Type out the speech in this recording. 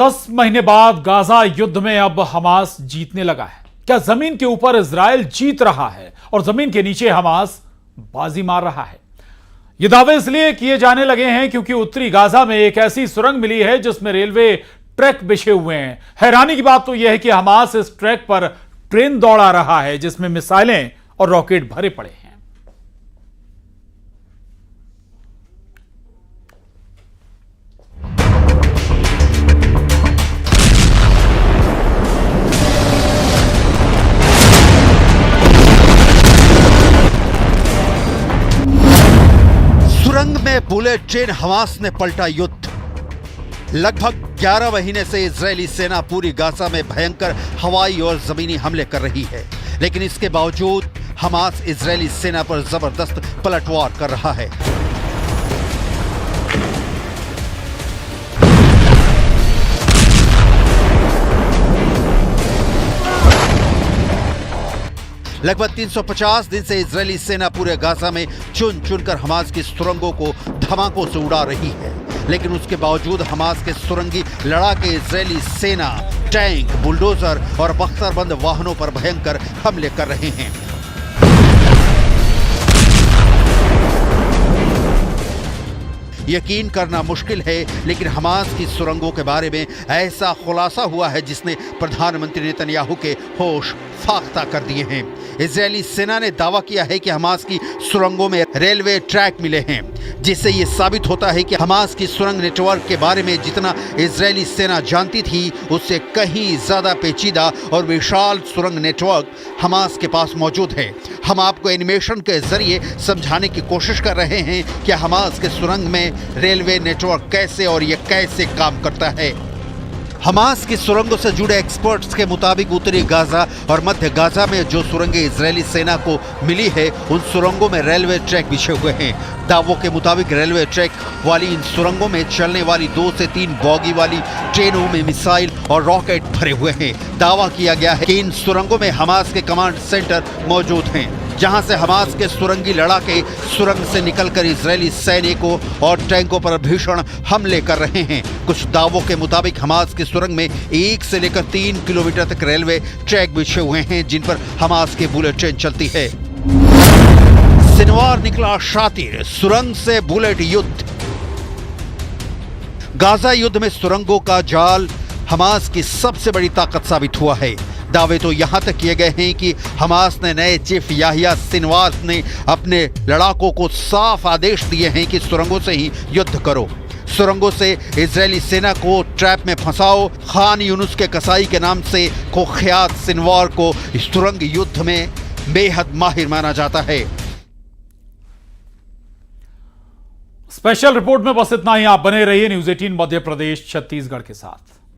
10 महीने बाद गाजा युद्ध में अब हमास जीतने लगा है। क्या जमीन के ऊपर इजराइल जीत रहा है और जमीन के नीचे हमास बाजी मार रहा है? ये दावे इसलिए किए जाने लगे हैं क्योंकि उत्तरी गाजा में एक ऐसी सुरंग मिली है जिसमें रेलवे ट्रैक बिछे हुए हैं। हैरानी की बात तो यह है कि हमास इस ट्रैक पर ट्रेन दौड़ा रहा है जिसमें मिसाइलें और रॉकेट भरे पड़े हैं। सुरंग में बुलेट ट्रेन हमास ने पलटा युद्ध। लगभग 11 महीने से इजरायली सेना पूरी गाजा में भयंकर हवाई और जमीनी हमले कर रही है, लेकिन इसके बावजूद हमास इजरायली सेना पर जबरदस्त पलटवार कर रहा है। लगभग 350 दिन से इजरायली सेना पूरे गाजा में चुन चुनकर हमास की सुरंगों को धमाकों से उड़ा रही है, लेकिन उसके बावजूद हमास के सुरंगी लड़ाके इजरायली सेना टैंक, बुलडोजर और बख्तरबंद वाहनों पर भयंकर हमले कर रहे हैं। यकीन करना मुश्किल है, लेकिन हमास की सुरंगों के बारे में ऐसा खुलासा हुआ है जिसने प्रधानमंत्री नेतन्याहू के होश फाख्ता कर दिए हैं। इजरायली सेना ने दावा किया है कि हमास की सुरंगों में रेलवे ट्रैक मिले हैं, जिससे यह साबित होता है कि हमास की सुरंग नेटवर्क के बारे में जितना इजरायली सेना जानती थी उससे कहीं ज्यादा पेचीदा और विशाल सुरंग नेटवर्क हमास के पास मौजूद है। हम आपको एनिमेशन के जरिए समझाने की कोशिश कर रहे हैं कि हमास के सुरंग में रेलवे नेटवर्क कैसे और यह कैसे काम करता है। हमास की सुरंगों से जुड़े एक्सपर्ट्स के मुताबिक उत्तरी गाजा और मध्य गाजा में जो सुरंगें इजरायली सेना को मिली है उन सुरंगों में रेलवे ट्रैक बिछे हुए हैं। दावों के मुताबिक रेलवे ट्रैक वाली इन सुरंगों में चलने वाली 2 से 3 बॉगी वाली ट्रेनों में मिसाइल और रॉकेट भरे हुए हैं। दावा किया गया है कि इन सुरंगों में हमास के कमांड सेंटर मौजूद हैं, जहां से हमास के सुरंगी लड़ाके सुरंग से निकलकर इजरायली सैनिकों और टैंकों पर भीषण हमले कर रहे हैं। कुछ दावों के मुताबिक हमास की सुरंग में 1 से लेकर 3 किलोमीटर तक रेलवे ट्रैक बिछे हुए हैं जिन पर हमास की बुलेट ट्रेन चलती है। सिनवार निकला शातिर, सुरंग से बुलेट युद्ध। गाजा युद्ध में सुरंगों का जाल हमास की सबसे बड़ी ताकत साबित हुआ है। दावे तो यहां तक किए गए हैं कि हमास ने नए चीफ याहिया सिनवार ने अपने लड़ाकों को साफ आदेश दिए हैं कि सुरंगों से ही युद्ध करो, सुरंगों से इजरायली सेना को ट्रैप में फंसाओ। खान यूनुस के कसाई के नाम से कुख्यात सिनवार को सुरंग युद्ध में बेहद माहिर माना जाता है। स्पेशल रिपोर्ट में बस इतना ही। आप बने रहिए न्यूज़ 18 मध्य प्रदेश छत्तीसगढ़ के साथ।